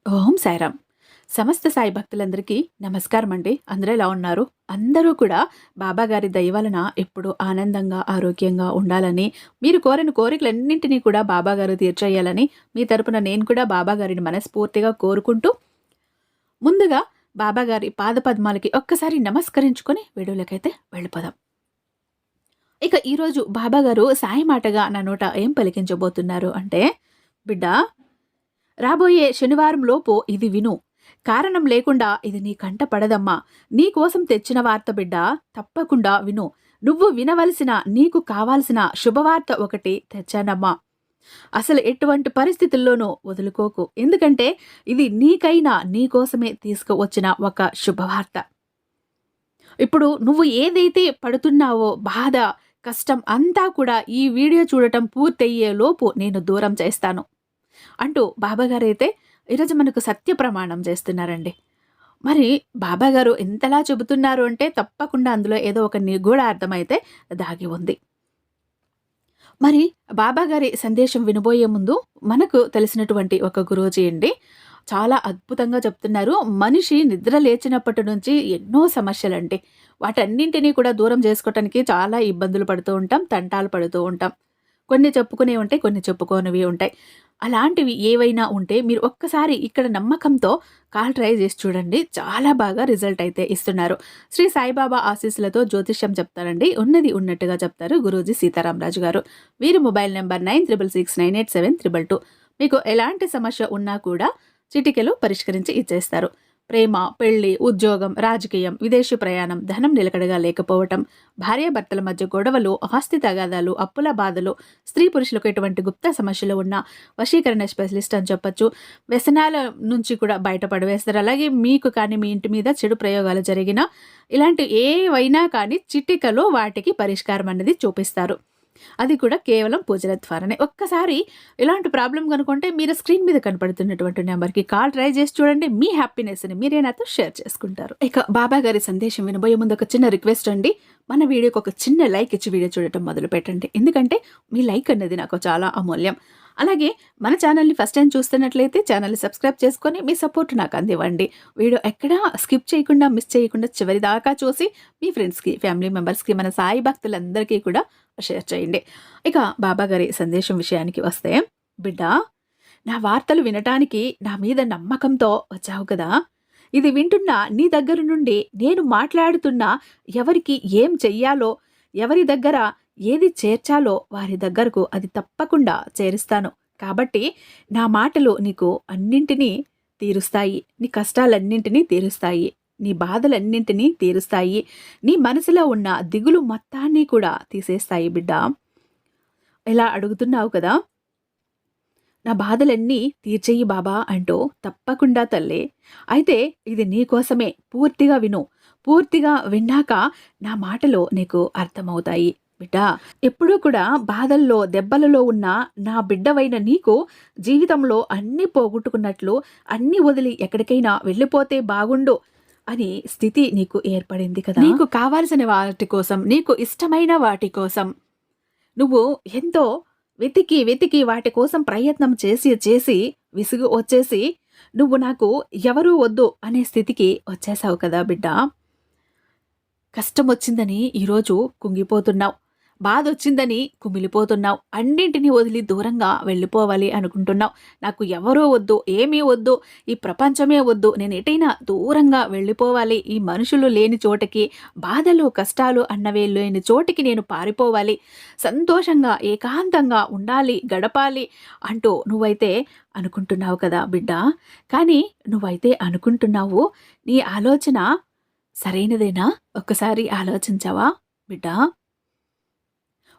ఓం సాయిరామ్. సమస్త సాయి భక్తులందరికీ నమస్కారం అండి. అందరూ ఎలా ఉన్నారు? అందరూ కూడా బాబాగారి దయ వలన ఎప్పుడూ ఆనందంగా, ఆరోగ్యంగా ఉండాలని, మీరు కోరిన కోరికలన్నింటినీ కూడా బాబాగారు తీర్చేయాలని, మీ తరపున నేను కూడా బాబాగారిని మనస్ఫూర్తిగా కోరుకుంటూ, ముందుగా బాబాగారి పాదపద్మాలకి ఒక్కసారి నమస్కరించుకొని వీడియోలకైతే వెళ్ళిపోదాం. ఇక ఈరోజు బాబాగారు సాయి మాటగా నా నోట ఏం పలికించబోతున్నారు అంటే, బిడ్డా, రాబోయే శనివారం లోపు ఇది విను. కారణం లేకుండా ఇది నీ కంట పడదమ్మా. నీకోసం తెచ్చిన వార్త బిడ్డా, తప్పకుండా విను. నువ్వు వినవలసిన, నీకు కావాల్సిన శుభవార్త ఒకటి తెచ్చానమ్మా. అసలు ఎటువంటి పరిస్థితుల్లోనూ వదులుకోకు. ఎందుకంటే ఇది నీకైనా నీకోసమే తీసుకువచ్చిన ఒక శుభవార్త. ఇప్పుడు నువ్వు ఏదైతే పడుతున్నావో బాధ, కష్టం అంతా కూడా ఈ వీడియో చూడటం పూర్తయ్యే లోపు నేను దూరం చేస్తాను అంటూ బాబాగారైతే ఈరోజు మనకు సత్య ప్రమాణం చేస్తున్నారండి. మరి బాబాగారు ఎంతలా చెబుతున్నారు అంటే తప్పకుండా అందులో ఏదో ఒక నిగూఢ అర్థమైతే దాగి ఉంది. మరి బాబాగారి సందేశం వినబోయే ముందు మనకు తెలిసినటువంటి ఒక గురూజీ అండి చాలా అద్భుతంగా చెప్తున్నారు. మనిషి నిద్ర లేచినప్పటి నుంచి ఎన్నో సమస్యలండి. వాటన్నింటినీ కూడా దూరం చేసుకోవటానికి చాలా ఇబ్బందులు పడుతూ ఉంటాం, తంటాలు పడుతూ ఉంటాం. కొన్ని చెప్పుకునే ఉంటాయి, కొన్ని చెప్పుకోనివి ఉంటాయి. అలాంటివి ఏవైనా ఉంటే మీరు ఒక్కసారి ఇక్కడ నమ్మకంతో కాల్ ట్రై చేసి చూడండి. చాలా బాగా రిజల్ట్ అయితే ఇస్తున్నారు. శ్రీ సాయిబాబా ఆశీస్సులతో జ్యోతిష్యం చెప్తారండి. ఉన్నది ఉన్నట్టుగా చెప్తారు గురూజీ సీతారామరాజు గారు. వీరి మొబైల్ నెంబర్ 9669687222. మీకు ఎలాంటి సమస్య ఉన్నా కూడా చిటికెలో పరిష్కరించి ఇచ్చేస్తారు. ప్రేమ, పెళ్లి, ఉద్యోగం, రాజకీయం, విదేశీ ప్రయాణం, ధనం నిలకడగా లేకపోవటం, భార్యాభర్తల మధ్య గొడవలు, ఆస్తి తగాదాలు, అప్పుల బాధలు, స్త్రీ పురుషులకు ఎటువంటి గుప్త సమస్యలు ఉన్నా వశీకరణ స్పెషలిస్ట్ అని చెప్పొచ్చు. వ్యసనాల నుంచి కూడా బయటపడవేస్తారు. అలాగే మీకు కానీ మీ ఇంటి మీద చెడు ప్రయోగాలు జరిగినా ఇలాంటి ఏవైనా కానీ చిటికలో వాటికి పరిష్కారం అనేది చూపిస్తారు. అది కూడా కేవలం పూజల ద్వారానే. ఒక్కసారి ఇలాంటి ప్రాబ్లం కనుకుంటే మీరు స్క్రీన్ మీద కనపడుతున్నటువంటి నెంబర్కి కాల్ ట్రై చేసి చూడండి. మీ హ్యాపీనెస్ని మీరే నాతో షేర్ చేసుకుంటారు. ఇక బాబా గారి సందేశం వినబోయే ముందు ఒక చిన్న రిక్వెస్ట్ అండి. మన వీడియోకి ఒక చిన్న లైక్ ఇచ్చి వీడియో చూడటం మొదలు పెట్టండి. ఎందుకంటే మీ లైక్ అనేది నాకు చాలా అమూల్యం. అలాగే మన ఛానల్ని ఫస్ట్ టైం చూస్తున్నట్లయితే ఛానల్ని సబ్స్క్రైబ్ చేసుకొని మీ సపోర్ట్ నాకు అందివ్వండి. వీడియో ఎక్కడా స్కిప్ చేయకుండా, మిస్ చేయకుండా చివరి దాకా చూసి మీ ఫ్రెండ్స్కి, ఫ్యామిలీ మెంబర్స్కి, మన సాయి భక్తులందరికీ కూడా షేర్ చేయండి. ఇక బాబాగారి సందేశం విషయానికి వస్తే, బిడ్డ, నా వార్తలు వినటానికి నా మీద నమ్మకంతో వచ్చావు కదా. ఇది వింటున్నా నీ దగ్గర నుండి నేను మాట్లాడుతున్నా ఎవరికి ఏం చెయ్యాలో, ఎవరి దగ్గర ఏది చేర్చాలో వారి దగ్గరకు అది తప్పకుండా చేరుస్తాను. కాబట్టి నా మాటలు నీకు అన్నింటినీ తీరుస్తాయి. నీ కష్టాలన్నింటినీ తీరుస్తాయి. నీ బాధలన్నింటినీ తీరుస్తాయి. నీ మనసులో ఉన్న దిగులు మొత్తాన్ని కూడా తీసేస్తాయి బిడ్డ. ఇలా అడుగుతున్నావు కదా, నా బాధలన్నీ తీర్చేయి బాబా అంటూ, తప్పకుండా తల్లే. అయితే ఇది నీకోసమే. పూర్తిగా విను. పూర్తిగా విన్నాక నా మాటలు నీకు అర్థమవుతాయి. బిడ్డ, ఎప్పుడూ కూడా బాధల్లో, దెబ్బలలో ఉన్న నా బిడ్డవైన నీకు జీవితంలో అన్నీ పోగొట్టుకున్నట్లు, అన్నీ వదిలి ఎక్కడికైనా వెళ్ళిపోతే బాగుండు అని స్థితి నీకు ఏర్పడింది కదా. నీకు కావాల్సిన వాటి కోసం, నీకు ఇష్టమైన వాటి కోసం నువ్వు ఎంతో వెతికి వెతికి వాటి కోసం ప్రయత్నం చేసి చేసి విసుగు వచ్చేసి నువ్వు నాకు ఎవరూ వద్దు అనే స్థితికి వచ్చేసావు కదా బిడ్డ. కష్టం వచ్చిందని ఈరోజు కుంగిపోతున్నావు. బాధ వచ్చిందని కుమిలిపోతున్నావు. అన్నింటినీ వదిలి దూరంగా వెళ్ళిపోవాలి అనుకుంటున్నావు. నాకు ఎవరూ వద్దు, ఏమీ వద్దు, ఈ ప్రపంచమే వద్దు, నేను ఎటైనా దూరంగా వెళ్ళిపోవాలి, ఈ మనుషులు లేని చోటకి, బాధలు కష్టాలు అన్నవే లేని చోటికి నేను పారిపోవాలి, సంతోషంగా ఏకాంతంగా ఉండాలి, గడపాలి అంటూ నువ్వైతే అనుకుంటున్నావు కదా బిడ్డ. కానీ నువ్వైతే అనుకుంటున్నావు, నీ ఆలోచన సరైనదేనా? ఒక్కసారి ఆలోచించావా బిడ్డ?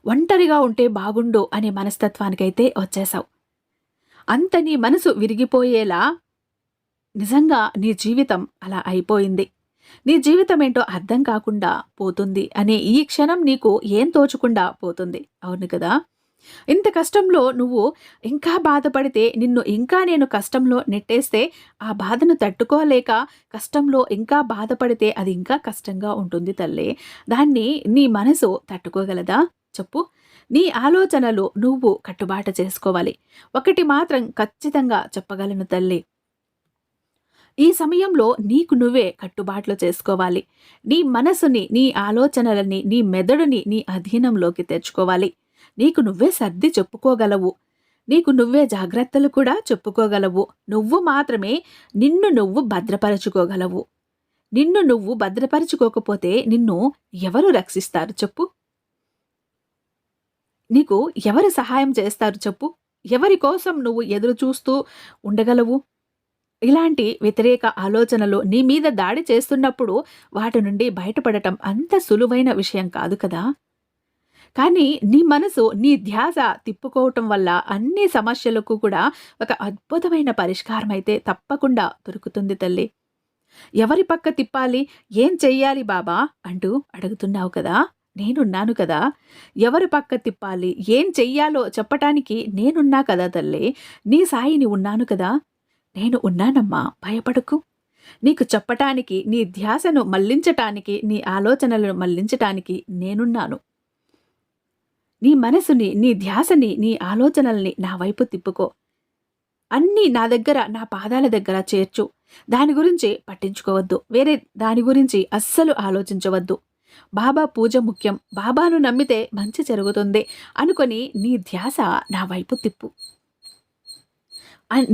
ఒంటరిగా ఉంటే బాగుండు అనే మనస్తత్వానికైతే వచ్చేసావు. అంత నీ మనసు విరిగిపోయేలా నిజంగా నీ జీవితం అలా అయిపోయింది. నీ జీవితం ఏంటో అర్థం కాకుండా పోతుంది అనే ఈ క్షణం నీకు ఏం తోచకుండా పోతుంది. అవును కదా. ఇంత కష్టంలో నువ్వు ఇంకా బాధపడితే, నిన్ను ఇంకా నేను కష్టంలో నెట్టేస్తే ఆ బాధను తట్టుకోలేక కష్టంలో ఇంకా బాధపడితే అది ఇంకా కష్టంగా ఉంటుంది తల్లి. దాన్ని నీ మనసు తట్టుకోగలదా చెప్పు. నీ ఆలోచనలు నువ్వు కట్టుబాటు చేసుకోవాలి. ఒకటి మాత్రం ఖచ్చితంగా చెప్పగలను తల్లి, ఈ సమయంలో నీకు నువ్వే కట్టుబాట్లు చేసుకోవాలి. నీ మనసుని, నీ ఆలోచనలని, నీ మెదడుని నీ అధీనంలోకి తెచ్చుకోవాలి. నీకు నువ్వే సర్ది చెప్పుకోగలవు. నీకు నువ్వే జాగ్రత్తలు కూడా చెప్పుకోగలవు. నువ్వు మాత్రమే నిన్ను నువ్వు భద్రపరచుకోగలవు. నిన్ను నువ్వు భద్రపరచుకోకపోతే నిన్ను ఎవరు రక్షిస్తారు చెప్పు? నీకు ఎవరు సహాయం చేస్తారు చెప్పు? ఎవరి కోసం నువ్వు ఎదురు చూస్తూ ఉండగలవు? ఇలాంటి వ్యతిరేక ఆలోచనలు నీ మీద దాడి చేస్తున్నప్పుడు వాటి నుండి బయటపడటం అంత సులువైన విషయం కాదు కదా! కానీ నీ మనసు, నీ ధ్యాస తిప్పుకోవటం వల్ల అన్ని సమస్యలకు కూడా ఒక అద్భుతమైన పరిష్కారం అయితే తప్పకుండా దొరుకుతుంది తల్లి. ఎవరి పక్క తిప్పాలి? ఏం చెయ్యాలి బాబా అంటూ అడుగుతున్నావు కదా! నేనున్నాను కదా! ఎవరి పక్క తిప్పాలి? ఏం చెయ్యాలో చెప్పటానికి నేనున్నా కదా తల్లి! నీ సాయిని ఉన్నాను కదా! నేను ఉన్నానమ్మా, భయపడకు. నీకు చెప్పటానికి, నీ ధ్యాసను మళ్లించటానికి, నీ ఆలోచనలను మళ్లించటానికి నేనున్నాను. నీ మనసుని, నీ ధ్యాసని, నీ ఆలోచనల్ని నా వైపు తిప్పుకో. అన్నీ నా దగ్గర, నా పాదాల దగ్గర చేర్చు. దాని గురించి పట్టించుకోవద్దు. వేరే దాని గురించి అస్సలు ఆలోచించవద్దు. బాబా పూజ ముఖ్యం. బాబాను నమ్మితే మంచి జరుగుతుంది అనుకొని నీ ధ్యాస నా వైపు తిప్పు.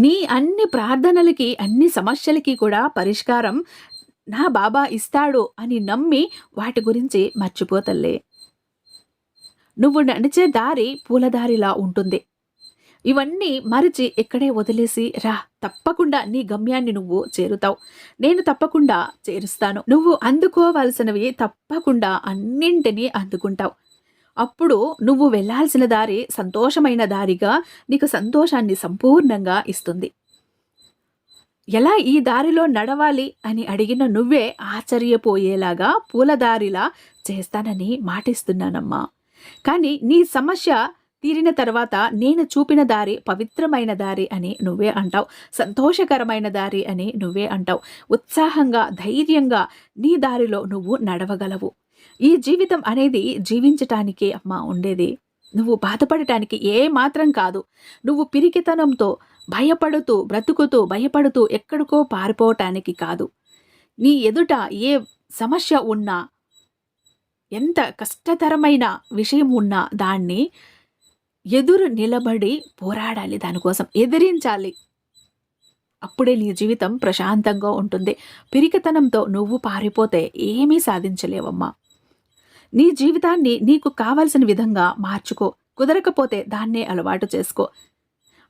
నీ అన్ని ప్రార్థనలకి, అన్ని సమస్యలకి కూడా పరిష్కారం నా బాబా ఇస్తాడు అని నమ్మి వాటి గురించి మర్చిపోతల్లే. నువ్వు నడిచే దారి పూలదారిలా ఉంటుంది. ఇవన్నీ మరిచి ఇక్కడే వదిలేసి రా. తప్పకుండా నీ గమ్యాన్ని నువ్వు చేరుతావు. నేను తప్పకుండా చేరుస్తాను. నువ్వు అందుకోవాల్సినవి తప్పకుండా అన్నింటినీ అందుకుంటావు. అప్పుడు నువ్వు వెళ్ళాల్సిన దారి సంతోషమైన దారిగా నీకు సంతోషాన్ని సంపూర్ణంగా ఇస్తుంది. ఎలా ఈ దారిలో నడవాలి అని అడిగిన నువ్వే ఆశ్చర్యపోయేలాగా పూలదారిలా చేస్తానని మాటిస్తున్నానమ్మా. కానీ నీ సమస్య తీరిన తర్వాత నేను చూపిన దారి పవిత్రమైన దారి అని నువ్వే అంటావు. సంతోషకరమైన దారి అని నువ్వే అంటావు. ఉత్సాహంగా, ధైర్యంగా నీ దారిలో నువ్వు నడవగలవు. ఈ జీవితం అనేది జీవించటానికే అమ్మా ఉండేది. నువ్వు బాధపడటానికి ఏ మాత్రం కాదు. నువ్వు పిరికితనంతో భయపడుతూ బ్రతుకుతూ భయపడుతూ ఎక్కడికో పారిపోవటానికి కాదు. నీ ఎదుట ఏ సమస్య ఉన్నా, ఎంత కష్టతరమైన విషయం ఉన్నా దాన్ని ఎదురు నిలబడి పోరాడాలి. దానికోసం ఎదిరించాలి. అప్పుడే నీ జీవితం ప్రశాంతంగా ఉంటుంది. పిరికితనంతో నువ్వు పారిపోతే ఏమీ సాధించలేవమ్మా. నీ జీవితాన్ని నీకు కావలసిన విధంగా మార్చుకో. కుదరకపోతే దాన్నే అలవాటు చేసుకో.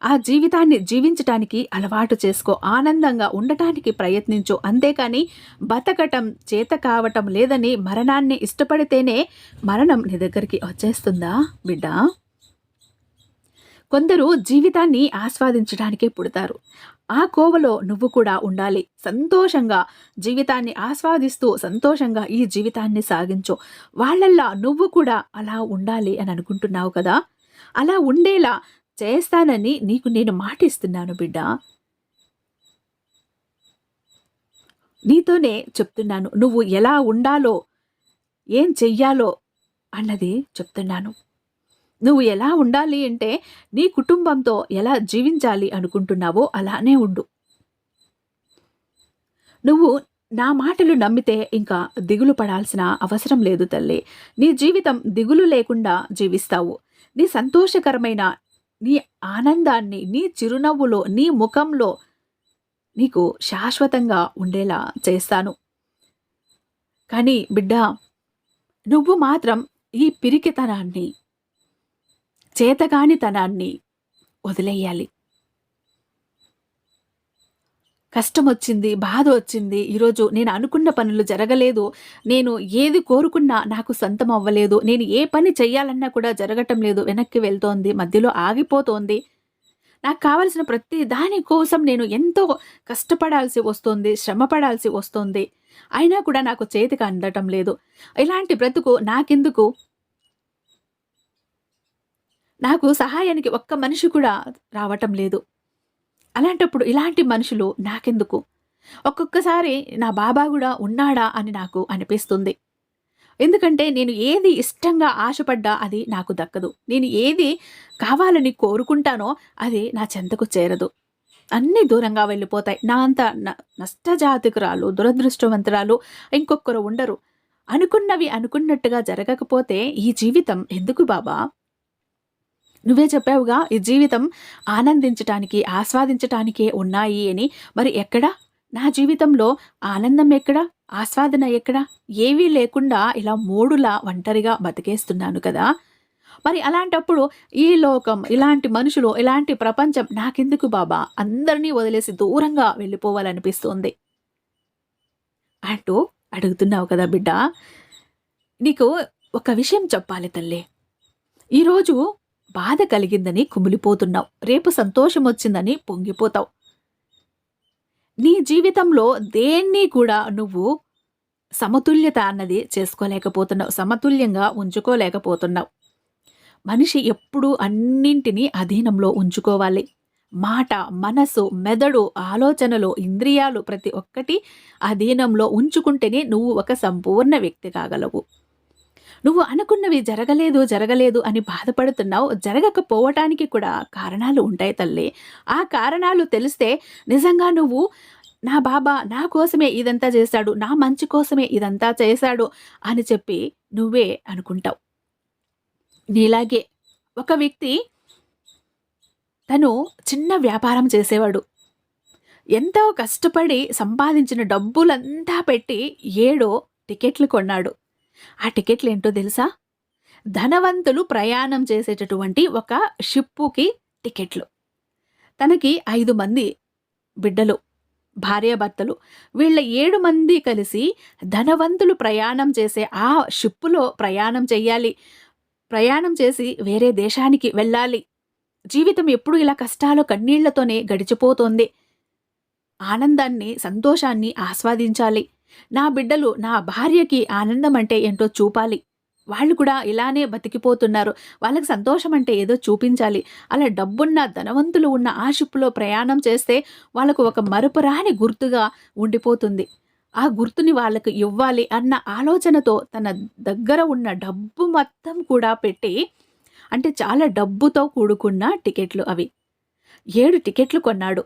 ఆ జీవితాన్ని జీవించటానికి అలవాటు చేసుకో. ఆనందంగా ఉండటానికి ప్రయత్నించు. అంతేకాని బతకటం చేత కావటం లేదని మరణాన్ని ఇష్టపడితేనే మరణం నీ దగ్గరికి వచ్చేస్తుందా బిడ్డా? కొందరు జీవితాన్ని ఆస్వాదించడానికే పుడతారు. ఆ కోవలో నువ్వు కూడా ఉండాలి. సంతోషంగా జీవితాన్ని ఆస్వాదిస్తూ సంతోషంగా ఈ జీవితాన్ని సాగించు. వాళ్ళల్లా నువ్వు కూడా అలా ఉండాలి అని అనుకుంటున్నావు కదా! అలా ఉండేలా చేస్తానని నీకు నేను మాటిస్తున్నాను బిడ్డా. నీతోనే చెప్తున్నాను. నువ్వు ఎలా ఉండాలో, ఏం చెయ్యాలో అన్నది చెప్తున్నాను. నువ్వు ఎలా ఉండాలి అంటే నీ కుటుంబంతో ఎలా జీవించాలి అనుకుంటున్నావో అలానే ఉండు. నువ్వు నా మాటలు నమ్మితే ఇంకా దిగులు పడాల్సిన అవసరం లేదు తల్లి. నీ జీవితం దిగులు లేకుండా జీవిస్తావు. నీ సంతోషకరమైన నీ ఆనందాన్ని నీ చిరునవ్వులో, నీ ముఖంలో నీకు శాశ్వతంగా ఉండేలా చేస్తాను. కానీ బిడ్డా, నువ్వు మాత్రం ఈ పిరికితనాన్ని, చేతగానితనాన్ని వదిలేయాలి. కష్టమొచ్చింది, బాధ వచ్చింది, ఈరోజు నేను అనుకున్న పనులు జరగలేదు, నేను ఏది కోరుకున్నా నాకు సొంతం అవ్వలేదు, నేను ఏ పని చెయ్యాలన్నా కూడా జరగటం లేదు, వెనక్కి వెళ్తోంది, మధ్యలో ఆగిపోతోంది, నాకు కావలసిన ప్రతి దాని కోసం నేను ఎంతో కష్టపడాల్సి వస్తుంది, శ్రమ పడాల్సి వస్తుంది, అయినా కూడా నాకు చేతికి అందటం లేదు. ఇలాంటి బ్రతుకు నాకెందుకు? నాకు సహాయానికి ఒక్క మనిషి కూడా రావటం లేదు. అలాంటప్పుడు ఇలాంటి మనుషులు నాకెందుకు? ఒక్కొక్కసారి నా బాబా కూడా ఉన్నాడా అని నాకు అనిపిస్తుంది. ఎందుకంటే నేను ఏది ఇష్టంగా ఆశపడ్డా అది నాకు దక్కదు. నేను ఏది కావాలని కోరుకుంటానో అది నా చెంతకు చేరదు. అన్నీ దూరంగా వెళ్ళిపోతాయి. నా అంత నష్టజాతకురాలు, దురదృష్టవంతురాలు ఇంకొకరు ఉండరు. అనుకున్నవి అనుకున్నట్టుగా జరగకపోతే ఈ జీవితం ఎందుకు బాబా? నువ్వే చెప్పావుగా ఈ జీవితం ఆనందించటానికి, ఆస్వాదించటానికే ఉన్నాయి అని. మరి ఎక్కడ? నా జీవితంలో ఆనందం ఎక్కడ? ఆస్వాదన ఎక్కడ? ఏవీ లేకుండా ఇలా మూడులా ఒంటరిగా బతికేస్తున్నాను కదా! మరి అలాంటప్పుడు ఈ లోకం, ఇలాంటి మనుషులు, ఇలాంటి ప్రపంచం నాకెందుకు బాబా? అందరినీ వదిలేసి దూరంగా వెళ్ళిపోవాలనిపిస్తుంది అంటూ అడుగుతున్నావు కదా బిడ్డ. నీకు ఒక విషయం చెప్పాలి తల్లి. ఈరోజు బాధ కలిగిందని కుమిలిపోతున్నావు. రేపు సంతోషమొచ్చిందని పొంగిపోతావు. నీ జీవితంలో దేన్ని కూడా నువ్వు సమతుల్యత అన్నది చేసుకోలేకపోతున్నావు. సమతుల్యంగా ఉంచుకోలేకపోతున్నావు. మనిషి ఎప్పుడూ అన్నింటినీ అధీనంలో ఉంచుకోవాలి. మాట, మనసు, మెదడు, ఆలోచనలు, ఇంద్రియాలు ప్రతి ఒక్కటి అధీనంలో ఉంచుకుంటేనే నువ్వు ఒక సంపూర్ణ వ్యక్తి కాగలవు. నువ్వు అనుకున్నవి జరగలేదు, జరగలేదు అని బాధపడుతున్నావు. జరగకపోవటానికి కూడా కారణాలు ఉంటాయి తల్లి. ఆ కారణాలు తెలిస్తే నిజంగా నువ్వు నా బాబా నా కోసమే ఇదంతా చేశాడు, నా మంచి కోసమే ఇదంతా చేశాడు అని చెప్పి నువ్వే అనుకుంటావు. నీలాగే ఒక వ్యక్తి తను చిన్న వ్యాపారం చేసేవాడు. ఎంతో కష్టపడి సంపాదించిన డబ్బులంతా పెట్టి 7 టికెట్లు కొన్నాడు. ఆ టికెట్లేంటో తెలుసా? ధనవంతులు ప్రయాణం చేసేటటువంటి ఒక షిప్పుకి టికెట్లు. తనకి 5 మంది బిడ్డలు, భార్యాభర్తలు. వీళ్ళ 7 మంది కలిసి ధనవంతులు ప్రయాణం చేసే ఆ షిప్పులో ప్రయాణం చెయ్యాలి. ప్రయాణం చేసి వేరే దేశానికి వెళ్ళాలి. జీవితం ఎప్పుడు ఇలా కష్టాలు, కన్నీళ్లతోనే గడిచిపోతోంది. ఆనందాన్ని, సంతోషాన్ని ఆస్వాదించాలి. నా బిడ్డలు, నా భార్యకి ఆనందం అంటే ఏంటో చూపాలి. వాళ్ళు కూడా ఇలానే బతికిపోతున్నారు. వాళ్ళకి సంతోషం అంటే ఏదో చూపించాలి. అలా డబ్బున్న ధనవంతులు ఉన్న ఆ షిప్‌లో ప్రయాణం చేస్తే వాళ్ళకు ఒక మరపురాని గుర్తుగా ఉండిపోతుంది. ఆ గుర్తుని వాళ్ళకి ఇవ్వాలి అన్న ఆలోచనతో తన దగ్గర ఉన్న డబ్బు మొత్తం కూడా పెట్టి, అంటే చాలా డబ్బుతో కూడుకున్న టికెట్లు అవి. 7 టికెట్లు కొన్నాడు.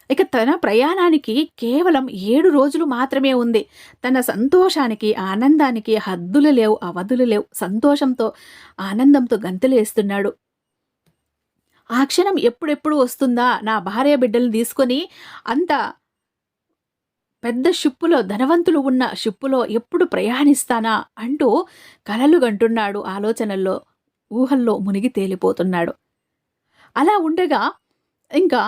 ఇక తన ప్రయాణానికి కేవలం 7 రోజులు మాత్రమే ఉంది. తన సంతోషానికి, ఆనందానికి హద్దులు లేవు, అవధులు లేవు. సంతోషంతో, ఆనందంతో గంతులేస్తున్నాడు. ఆ క్షణం ఎప్పుడెప్పుడు వస్తుందా? నా భార్య బిడ్డల్ని తీసుకొని అంత పెద్ద షిప్పులో, ధనవంతులు ఉన్న షిప్పులో ఎప్పుడు ప్రయాణిస్తానా అంటూ కలలు గంటున్నాడు. ఆలోచనల్లో, ఊహల్లో మునిగి తేలిపోతున్నాడు. అలా ఉండగా ఇంకా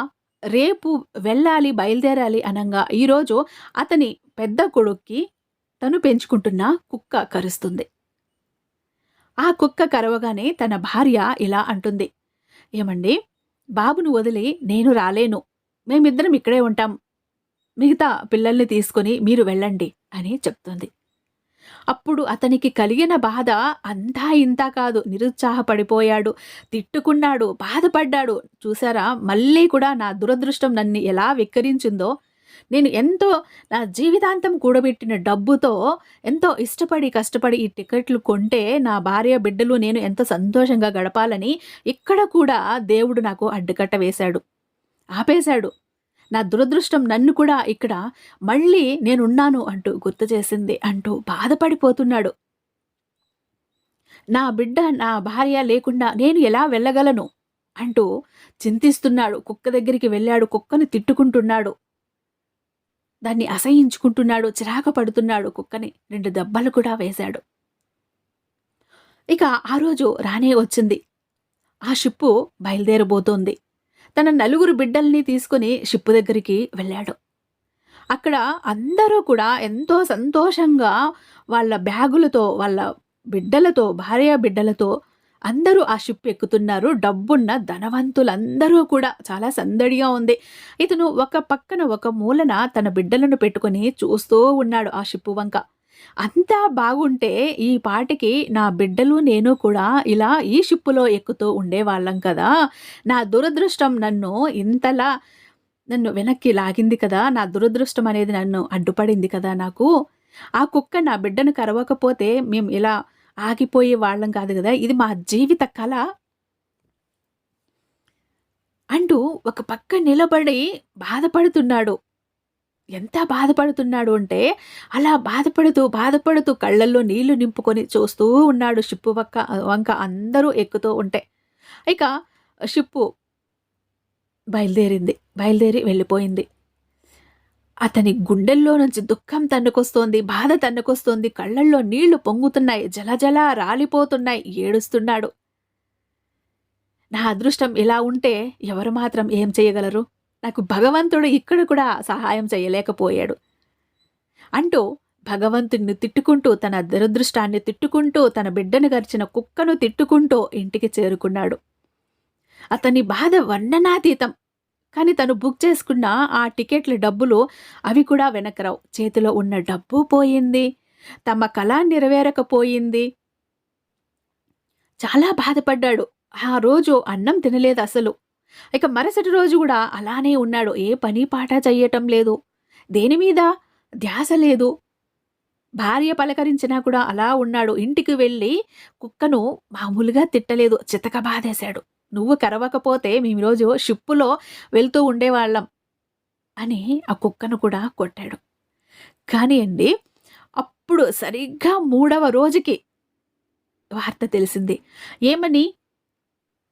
రేపు వెళ్ళాలి, బయలుదేరాలి అనంగా ఈరోజు అతని పెద్ద కొడుక్కి తను పెంచుకుంటున్న కుక్క కరుస్తుంది. ఆ కుక్క కరవగానే తన భార్య ఇలా అంటుంది, "ఏమండి, బాబును వదిలి నేను రాలేను. మేమిద్దరం ఇక్కడే ఉంటాం. మిగతా పిల్లల్ని తీసుకొని మీరు వెళ్ళండి" అని చెప్తుంది. అప్పుడు అతనికి కలిగిన బాధ అంతా ఇంతా కాదు. నిరుత్సాహపడిపోయాడు, తిట్టుకున్నాడు, బాధపడ్డాడు. చూసారా, మళ్ళీ కూడా నా దురదృష్టం నన్ను ఎలా వెక్కిరించిందో. నేను ఎంతో నా జీవితాంతం కూడబెట్టిన డబ్బుతో ఎంతో ఇష్టపడి, కష్టపడి ఈ టికెట్లు కొంటే నా భార్య, బిడ్డలు, నేను ఎంతో సంతోషంగా గడపాలని ఇక్కడ కూడా దేవుడు నాకు అడ్డుకట్ట వేశాడు, ఆపేశాడు. నా దురదృష్టం నన్ను కూడా ఇక్కడ మళ్ళీ నేనున్నాను అంటూ గుర్తు చేసింది అంటూ బాధపడిపోతున్నాడు. నా బిడ్డ, నా భార్య లేకుండా నేను ఎలా వెళ్ళగలను అంటూ చింతిస్తున్నాడు. కుక్క దగ్గరికి వెళ్ళాడు. కుక్కని తిట్టుకుంటున్నాడు. దాన్ని అసహ్యించుకుంటున్నాడు. చిరాకు పడుతున్నాడు. కుక్కని 2 దెబ్బలు కూడా వేశాడు. ఇక ఆ రోజు రానే వచ్చింది. ఆ షిప్పు బయలుదేరబోతోంది. తన 4 బిడ్డల్ని తీసుకొని షిప్పు దగ్గరికి వెళ్ళాడు. అక్కడ అందరూ కూడా ఎంతో సంతోషంగా వాళ్ళ బ్యాగులతో, వాళ్ళ బిడ్డలతో, భార్య బిడ్డలతో అందరూ ఆ షిప్ ఎక్కుతున్నారు. డబ్బున్న ధనవంతులందరూ కూడా చాలా సందడిగా ఉంది. ఇతను ఒక పక్కన ఒక మూలన తన బిడ్డలను పెట్టుకొని చూస్తూ ఉన్నాడు ఆ షిప్పు వంక. అంతా బాగుంటే ఈ పాటికి నా బిడ్డలు, నేను కూడా ఇలా ఈ షిప్పులో ఎక్కుతూ ఉండేవాళ్ళం కదా! నా దురదృష్టం నన్ను వెనక్కి లాగింది కదా! నా దురదృష్టం అనేది నన్ను అడ్డుపడింది కదా నాకు. ఆ కుక్క నా బిడ్డను కరవకపోతే మేము ఇలా ఆగిపోయే వాళ్ళం కాదు గదా! ఇది మా జీవిత కల అంటూ ఒక పక్క నిలబడి బాధపడుతున్నాడు. ఎంత బాధపడుతున్నాడు అంటే, అలా బాధపడుతూ, బాధపడుతూ కళ్ళల్లో నీళ్లు నింపుకొని చూస్తూ ఉన్నాడు షిప్పు వంక అందరూ ఎక్కుతూ ఉంటే. ఇక షిప్పు బయలుదేరి వెళ్ళిపోయింది. అతని గుండెల్లో నుంచి దుఃఖం తన్నుకొస్తోంది. బాధ తన్నుకొస్తోంది. కళ్ళల్లో నీళ్లు పొంగుతున్నాయి. జలజల రాలిపోతున్నాయి. ఏడుస్తున్నాడు. నా అదృష్టం ఇలా ఉంటే ఎవరు మాత్రం ఏం చేయగలరు? నాకు భగవంతుడు ఇక్కడ కూడా సహాయం చేయలేకపోయాడు అంటూ భగవంతుడిని తిట్టుకుంటూ, తన దురదృష్టాన్ని తిట్టుకుంటూ, తన బిడ్డను గరిచిన కుక్కను తిట్టుకుంటూ ఇంటికి చేరుకున్నాడు. అతని బాధ వర్ణనాతీతం. కానీ తను బుక్ చేసుకున్న ఆ టికెట్ల డబ్బులు అవి కూడా వెనకరావు. చేతిలో ఉన్న డబ్బు పోయింది. తమ కల నెరవేరకపోయింది. చాలా బాధపడ్డాడు. ఆ రోజు అన్నం తినలేదు అసలు. ఇక మరుసటి రోజు కూడా అలానే ఉన్నాడు. ఏ పని పాట చెయ్యటం లేదు. దేని మీద ధ్యాస లేదు. భార్య పలకరించినా కూడా అలా ఉన్నాడు. ఇంటికి వెళ్ళి కుక్కను మామూలుగా తిట్టలేదు. చితక బాధేశాడు. నువ్వు కరవకపోతే మేము ఈరోజు షిప్పులో వెళ్తూ ఉండేవాళ్ళం అని ఆ కుక్కను కూడా కొట్టాడు. కానీ అండి, అప్పుడు సరిగ్గా 3వ రోజుకి వార్త తెలిసింది. ఏమని?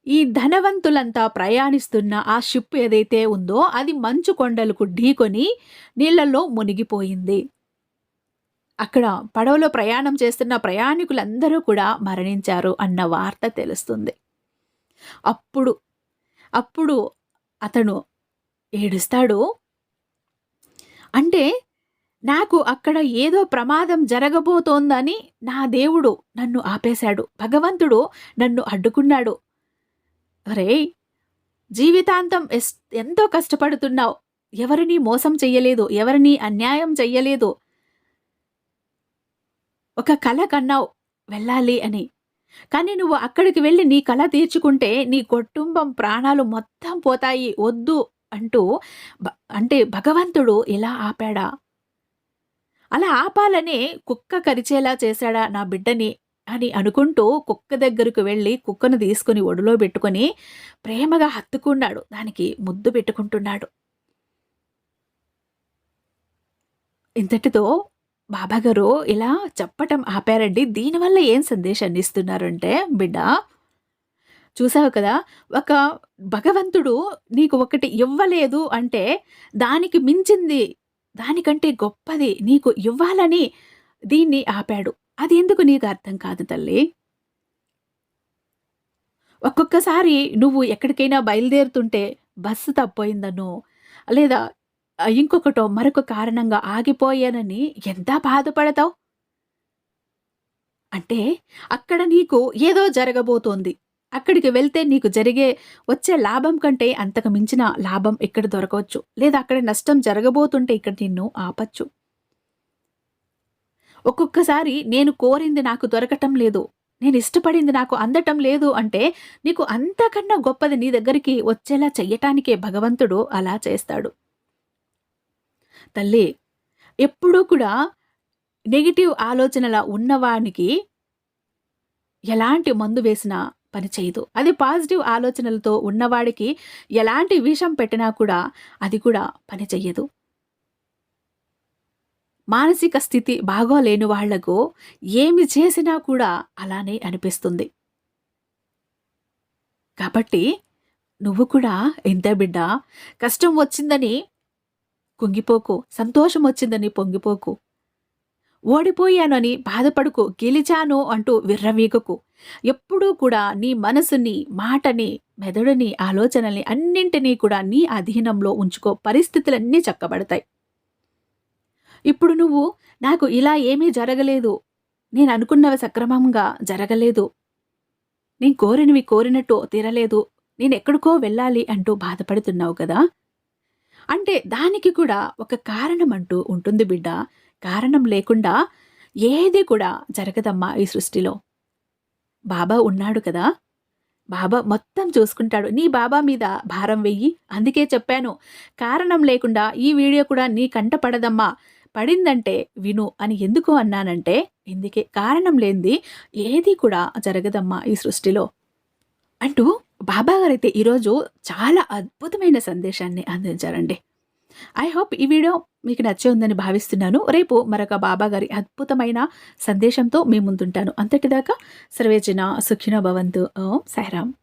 ఈ ధనవంతులంతా ప్రయాణిస్తున్న ఆ షిప్ ఏదైతే ఉందో అది మంచు కొండలకు ఢీకొని నీళ్లలో మునిగిపోయింది. అక్కడ పడవలో ప్రయాణం చేస్తున్న ప్రయాణికులందరూ కూడా మరణించారు అన్న వార్త తెలుస్తుంది. అప్పుడు అప్పుడు అతను ఏడుస్తాడు. అంటే నాకు అక్కడ ఏదో ప్రమాదం జరగబోతోందని నా దేవుడు నన్ను ఆపేశాడు. భగవంతుడు నన్ను అడ్డుకున్నాడు. ఒరేయ్! జీవితాంతం ఎంతో కష్టపడుతున్నావు. ఎవరిని మోసం చెయ్యలేదు. ఎవరిని అన్యాయం చెయ్యలేదు. ఒక కల కన్నావు వెళ్ళాలి అని. కానీ నువ్వు అక్కడికి వెళ్ళి నీ కల తీర్చుకుంటే నీ కుటుంబం ప్రాణాలు మొత్తం పోతాయి. వద్దు అంటూ అంటే భగవంతుడు ఇలా ఆపాడా? అలా ఆపాలనే కుక్క కరిచేలా చేశాడా నా బిడ్డని అని అనుకుంటూ కుక్క దగ్గరకు వెళ్ళి కుక్కను తీసుకుని ఒడిలో పెట్టుకొని ప్రేమగా హత్తుకున్నాడు. దానికి ముద్దు పెట్టుకుంటున్నాడు. ఇంతటితో బాబాగారు ఇలా చెప్పటం ఆపారండి. దీనివల్ల ఏం సందేశాన్ని ఇస్తున్నారంటే, బిడ్డ చూసావు కదా, ఒక భగవంతుడు నీకు ఒకటి ఇవ్వలేదు అంటే దానికి మించింది, దానికంటే గొప్పది నీకు ఇవ్వాలని దీన్ని ఆపాడు. అది ఎందుకు నీకు అర్థం కాదు తల్లి. ఒక్కొక్కసారి నువ్వు ఎక్కడికైనా బయలుదేరుతుంటే బస్సు తప్పోయిందనో లేదా ఇంకొకటో మరొక కారణంగా ఆగిపోయానని ఎంత బాధపడతావు? అంటే అక్కడ నీకు ఏదో జరగబోతోంది. అక్కడికి వెళ్తే నీకు వచ్చే లాభం కంటే అంతకు మించిన లాభం ఇక్కడ దొరకవచ్చు. లేదా అక్కడ నష్టం జరగబోతుంటే ఇక్కడ నిన్ను ఆపచ్చు. ఒక్కొక్కసారి నేను కోరింది నాకు దొరకటం లేదు, నేను ఇష్టపడింది నాకు అందటం లేదు అంటే నీకు అంతకన్నా గొప్పది నీ దగ్గరికి వచ్చేలా చెయ్యటానికే భగవంతుడు అలా చేస్తాడు. తల్లి, ఎప్పుడూ కూడా నెగెటివ్ ఆలోచనల ఉన్నవానికి ఎలాంటి మందు వేసినా పని చేయదు. అది పాజిటివ్ ఆలోచనలతో ఉన్నవాడికి ఎలాంటి విషం పెట్టినా కూడా అది కూడా పని చెయ్యదు. మానసిక స్థితి బాగోలేని వాళ్లకు ఏమి చేసినా కూడా అలానే అనిపిస్తుంది. కాబట్టి నువ్వు కూడా ఇంతే బిడ్డ. కష్టం వచ్చిందని కుంగిపోకు, సంతోషం వచ్చిందని పొంగిపోకు, ఓడిపోయానని బాధపడుకు, గెలిచాను అంటూ విర్రవీగకు. ఎప్పుడూ కూడా నీ మనసుని, మాటని, మెదడుని, ఆలోచనల్ని అన్నింటినీ కూడా నీ అధీనంలో ఉంచుకో. పరిస్థితులన్నీ చక్కబడతాయి. ఇప్పుడు నువ్వు నాకు ఇలా ఏమీ జరగలేదు, నేను అనుకున్నవి సక్రమంగా జరగలేదు, నేను కోరినవి కోరినట్టు తీరలేదు, నేను ఎక్కడికో వెళ్ళాలి అంటూ బాధపడుతున్నావు కదా. అంటే దానికి కూడా ఒక కారణం అంటూ ఉంటుంది బిడ్డ. కారణం లేకుండా ఏది కూడా జరగదమ్మా ఈ సృష్టిలో. బాబా ఉన్నాడు కదా, బాబా మొత్తం చూసుకుంటాడు. నీ బాబా మీద భారం వెయ్యి. అందుకే చెప్పాను, కారణం లేకుండా ఈ వీడియో కూడా నీ కంట పడదమ్మా, పడిందంటే విను అని. ఎందుకు అన్నానంటే ఇందుకే, కారణం లేనిది ఏది కూడా జరగదమ్మా ఈ సృష్టిలో అంటూ బాబా గారైతే ఈరోజు చాలా అద్భుతమైన సందేశాన్ని అందించారండి. ఐ హోప్ ఈ వీడియో మీకు నచ్చే ఉందని భావిస్తున్నాను. రేపు మరొక బాబా గారి అద్భుతమైన సందేశంతో మీ ముందుంటాను. అంతటిదాకా సర్వేజన సుఖినో భవంతు. ఓం సాయిరాం.